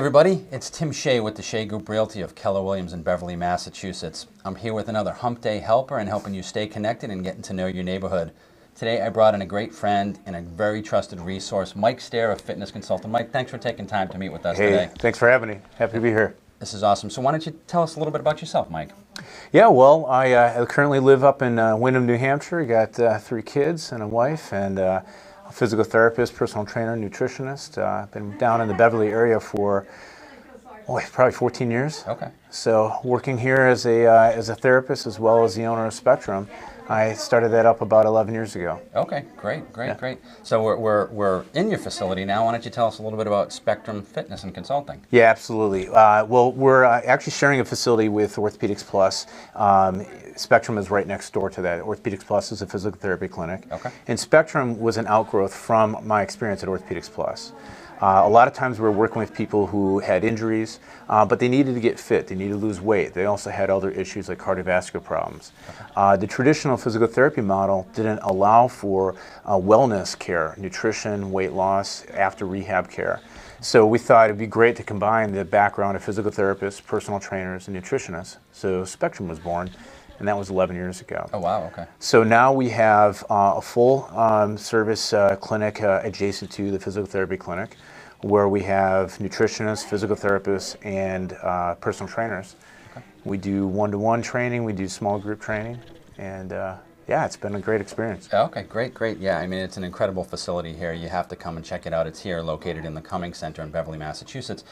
everybody, it's Tim Shea with the Shea Group Realty of Keller Williams in Beverly, Massachusetts. I'm here with another Hump Day helper and helping you stay connected and getting to know your neighborhood. Today I brought in a great friend and a very trusted resource, Mike Stair, a fitness consultant. Mike, thanks for taking time to meet with us today. Thanks for having me. Happy to be here. This is awesome. So why don't you tell us a little bit about yourself, Mike? Yeah, well, I currently live up in Windham, New Hampshire. I got 3 kids and a wife, and a physical therapist, personal trainer, nutritionist. I've been down in the Beverly area for probably 14 years. Okay. So working here as a therapist as well as the owner of Spectrum. I started that up about 11 years ago. Okay, great. So we're in your facility now. Why don't you tell us a little bit about Spectrum Fitness and Consulting? Yeah, absolutely. Well, we're actually sharing a facility with Orthopedics Plus. Spectrum is right next door to that. Orthopedics Plus is a physical therapy clinic. Okay. And Spectrum was an outgrowth from my experience at Orthopedics Plus. A lot of times we were working with people who had injuries, but they needed to get fit. They needed to lose weight. They also had other issues like cardiovascular problems. The traditional physical therapy model didn't allow for wellness care, nutrition, weight loss, after rehab care. So we thought it'd be great to combine the background of physical therapists, personal trainers, and nutritionists. So Spectrum was born, and that was 11 years ago. Oh, wow, okay. So now we have a full service clinic adjacent to the physical therapy clinic, where we have nutritionists, physical therapists, and personal trainers. Okay. We do one-to-one training, we do small group training, and yeah, it's been a great experience. Okay, great. Yeah, I mean, it's an incredible facility here. You have to come and check it out. It's here, located in the Cummings Center in Beverly, Massachusetts.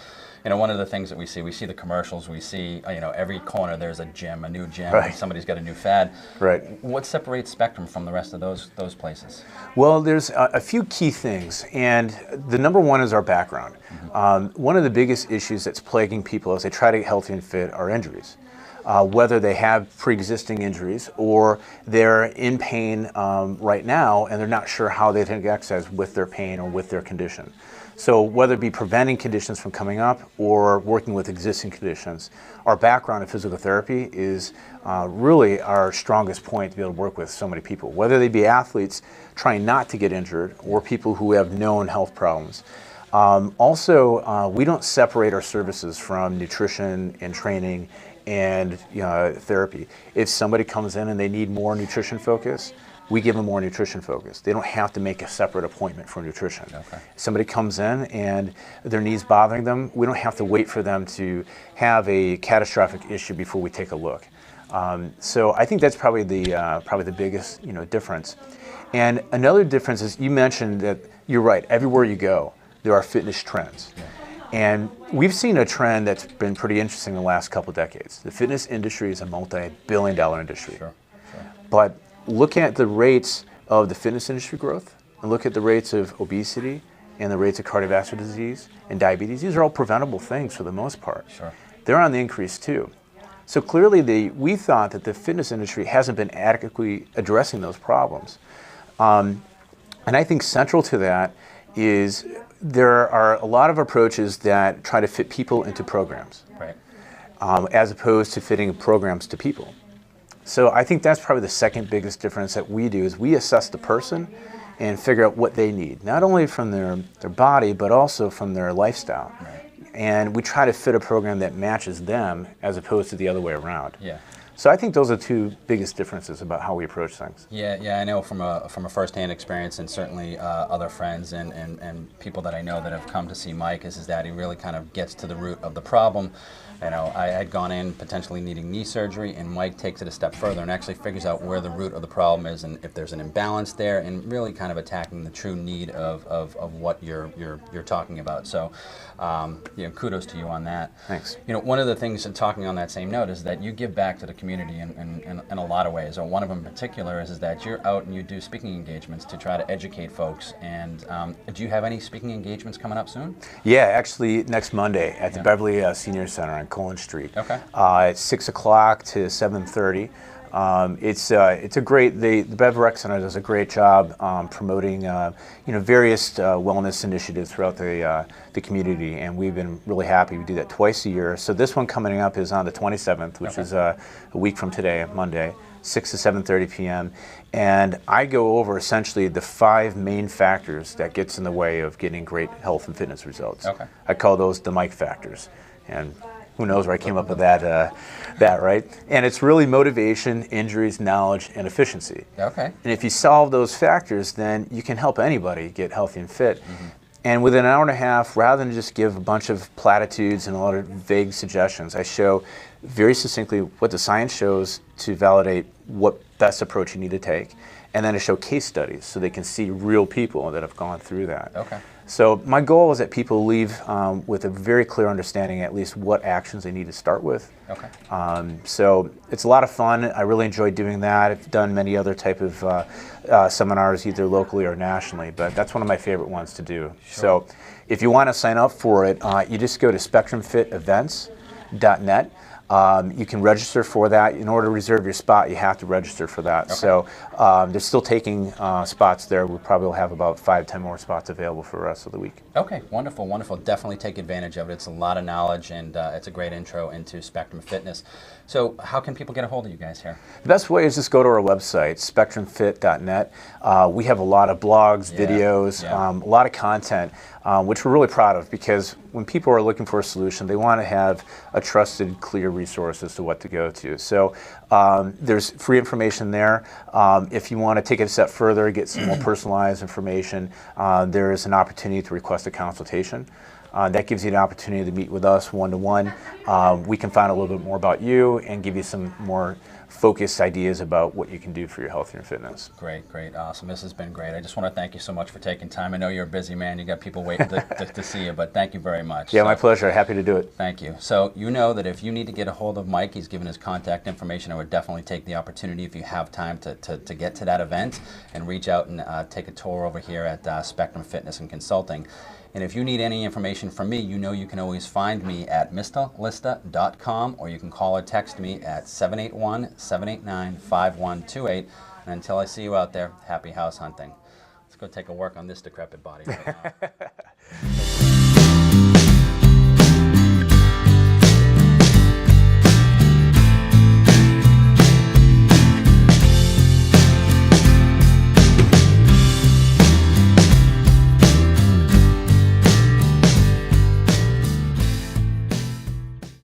You know, one of the things that we see the commercials, we see, every corner there's a gym, a new gym, right. Somebody's got a new fad. Right. What separates Spectrum from the rest of those places? Well, there's a few key things, and the number one is our background. Mm-hmm. One of the biggest issues that's plaguing people as they try to get healthy and fit are injuries. Whether they have pre-existing injuries or they're in pain right now and they're not sure how they take exercise with their pain or with their condition. So whether it be preventing conditions from coming up or working with existing conditions, our background in physical therapy is really our strongest point to be able to work with so many people, whether they be athletes trying not to get injured or people who have known health problems. Also, we don't separate our services from nutrition and training and therapy. If somebody comes in and they need more nutrition focus, we give them more nutrition focus. They don't have to make a separate appointment for nutrition. Okay. If somebody comes in and their knees bothering them, we don't have to wait for them to have a catastrophic issue before we take a look. So I think that's probably the biggest difference. And another difference is you mentioned that you're right. Everywhere you go, there are fitness trends. Yeah. And we've seen a trend that's been pretty interesting in the last couple of decades. The fitness industry is a multi-billion-dollar industry. Sure. But look at the rates of the fitness industry growth, and look at the rates of obesity and the rates of cardiovascular disease and diabetes. These are all preventable things for the most part. Sure. They're on the increase too. So clearly we thought that the fitness industry hasn't been adequately addressing those problems. And I think central to that is there are a lot of approaches that try to fit people into programs, right. As opposed to fitting programs to people. So I think that's probably the second biggest difference that we do is we assess the person and figure out what they need, not only from their body, but also from their lifestyle. Right. And we try to fit a program that matches them as opposed to the other way around. Yeah. So I think those are the two biggest differences about how we approach things. Yeah, I know from a firsthand experience, and certainly other friends and people that I know that have come to see Mike is that he really kind of gets to the root of the problem. I had gone in potentially needing knee surgery, and Mike takes it a step further and actually figures out where the root of the problem is and if there's an imbalance there, and really kind of attacking the true need of what you're talking about. So, kudos to you on that. Thanks. One of the things, and talking on that same note, is that you give back to the community in a lot of ways. One of them in particular is that you're out and you do speaking engagements to try to educate folks. And do you have any speaking engagements coming up soon? Yeah, actually next Monday at the Beverly Senior Center on Colin Street. Okay. At 6 o'clock to 7:30. It's a great, the Bev Rec Center does a great job promoting various wellness initiatives throughout the community, and we've been really happy. We do that twice a year. So this one coming up is on the 27th, which is a week from today, Monday, 6 to 7:30 p.m. And I go over essentially the 5 main factors that gets in the way of getting great health and fitness results. I call those the Mike factors. And who knows where I came up with that, right? And it's really motivation, injuries, knowledge, and efficiency. And if you solve those factors, then you can help anybody get healthy and fit. And within an hour and a half, rather than just give a bunch of platitudes and a lot of vague suggestions, I show very succinctly what the science shows to validate what best approach you need to take. And then I show case studies so they can see real people that have gone through that. So my goal is that people leave with a very clear understanding at least what actions they need to start with. So it's a lot of fun. I really enjoy doing that. I've done many other type of seminars either locally or nationally, but that's one of my favorite ones to do. So if you want to sign up for it, you just go to spectrumfitevents.net. You can register for that. In order to reserve your spot, you have to register for that. So they're still taking spots there. We probably will have about 5-10 more spots available for the rest of the week. Wonderful, wonderful. Definitely take advantage of it. It's a lot of knowledge, and it's a great intro into Spectrum Fitness. So how can people get a hold of you guys here? The best way is just go to our website, spectrumfit.net. We have a lot of blogs, videos, a lot of content, which we're really proud of, because when people are looking for a solution, they want to have a trusted, clear resource as to what to go to. So there's free information there. If you want to take it a step further, get some more personalized information, there is an opportunity to request a consultation. That gives you an opportunity to meet with us one-to-one. We can find a little bit more about you and give you some more focused ideas about what you can do for your health and your fitness. Great, awesome. This has been great. I just want to thank you so much for taking time. I know you're a busy man. You got people waiting to see you, but thank you very much. Yeah, my pleasure. Happy to do it. Thank you. So you know that if you need to get a hold of Mike, he's given his contact information. I would definitely take the opportunity, if you have time, to get to that event and reach out and take a tour over here at Spectrum Fitness and Consulting. And if you need any information from me, you know you can always find me at mrlista.com, or you can call or text me at 781-789-5128. And until I see you out there, happy house hunting. Let's go take a work on this decrepit body right now.